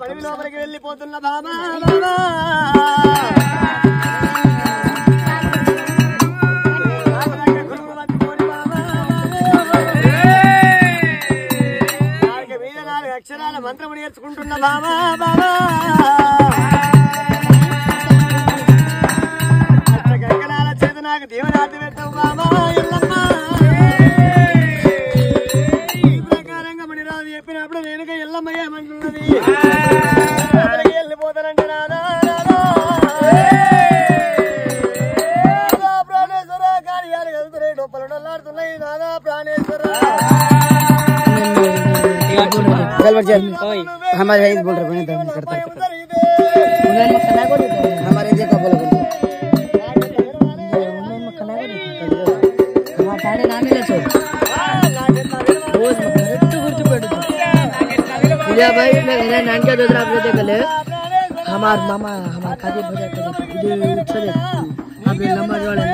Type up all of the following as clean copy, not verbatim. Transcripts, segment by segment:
పడివి లోపలికి వెళ్ళిపోతున్న బాబా అక్షరాల మంత్రము నేర్చుకుంటున్న బాబా బాబా గంగనాల చేత నాకు దేవనాటి పెట్టవు బాబా ఎల్లమ్మ ప్రకారంగా మణిరాజు చెప్పినప్పుడు వెనుక ఎల్లమ్మ ఏమంటున్నది వెళ్ళిపోతానంటే నాదా ప్రాణేశ్వర కార్యాలు కలుగుతున్నాయి డొప్పలు డొల్లాడుతున్నాయి నాదా ప్రాణేశ్వర हमारे भाई बोल रहे हैं हमारे जगह बोल रहे भाई नान क्या दूसरा आप लोग कल हमार मामा हमार खाते आप नंबर वाले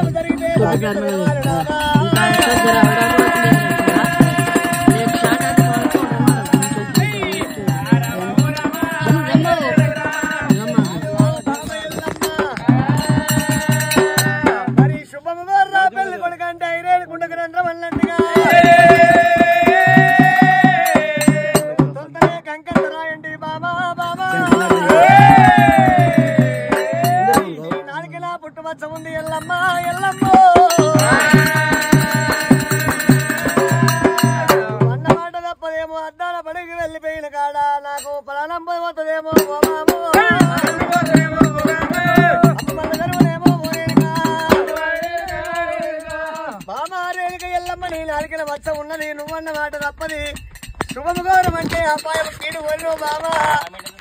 ఉన్నది నువ్వన్న మాట తప్పది శుభముగౌరం అంటే అపాయం కీడు వల్లు బాబా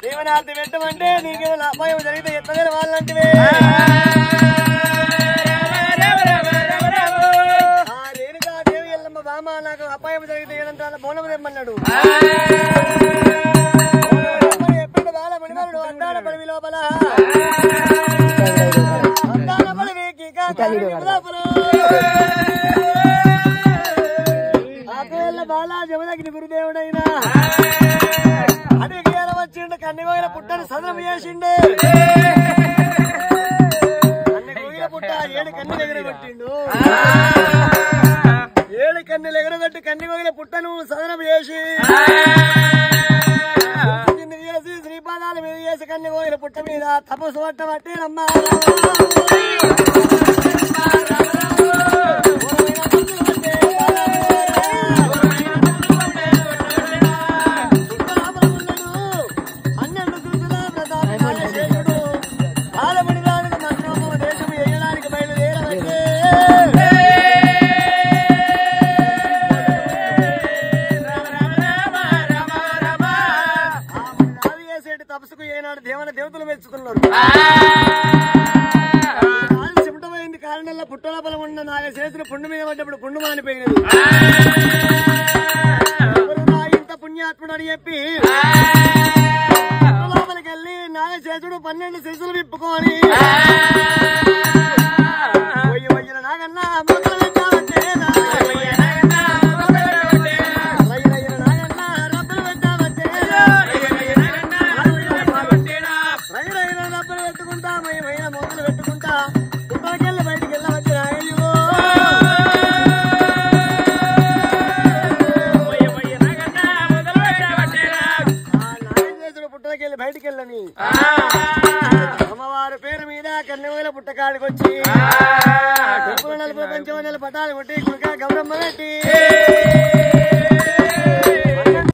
దేవనార్థి పెట్టమంటే నీకేమైనా అపాయం జరిగితే ఎత్తగల వాళ్ళంటివే రేణుకా దేవి ఎల్లమ్మ బామ నాకు అపాయం జరిగితే ఏదంటే బోనం తెమ్మన్నాడు ఎప్పుడు బాల మణిమరుడు అడ్డాడ పడివి లోపల అడ్డాడ పడివి లోపల బాలా జమదగ్ని గురుదేవుడైనా అడిగి వచ్చిండు కన్నెగోయిల పుట్టని సదనం చేసిండు కన్నెగోయిల పుట్ట 7 కన్నెలు ఎగరబెట్టిండు 7 కన్నెలు ఎగరబెట్టి కన్నెగోయిల పుట్టను సదనం చేసి శ్రీపాదాల మీద చేసి కన్నెగోయిల పుట్ట మీద తపస్సు పట్టబట్టి రమ్మా దేవతలు మెచ్చుకున్నారు చెమటమైంది కారణంలో పుట్టల బలం ఉన్న నాగ చేసిన పుండు మీద పడ్డప్పుడు పుండు మానిపోయినది ఇంత పుణ్యాత్ముడు అని చెప్పి లోపలికి వెళ్ళి నాగశేషుడు 12 శిశులు విప్పుకొని నాగన్న మొదలు పెట్టావచ్చేనా మొదలు పెట్టుకుంటా పుట్టలకెళ్ళి బయటికి వెళ్ళవచ్చు నాగేశ్వరుడు పుట్టలకెళ్ళి బయటికి వెళ్ళని అమ్మవారి పేరు మీద కన్నెవేల పుట్టకాడికి వచ్చి 40 పంచవన్నెల పటాలు కొట్టి గుడిగా గౌరమ్మ పెట్టి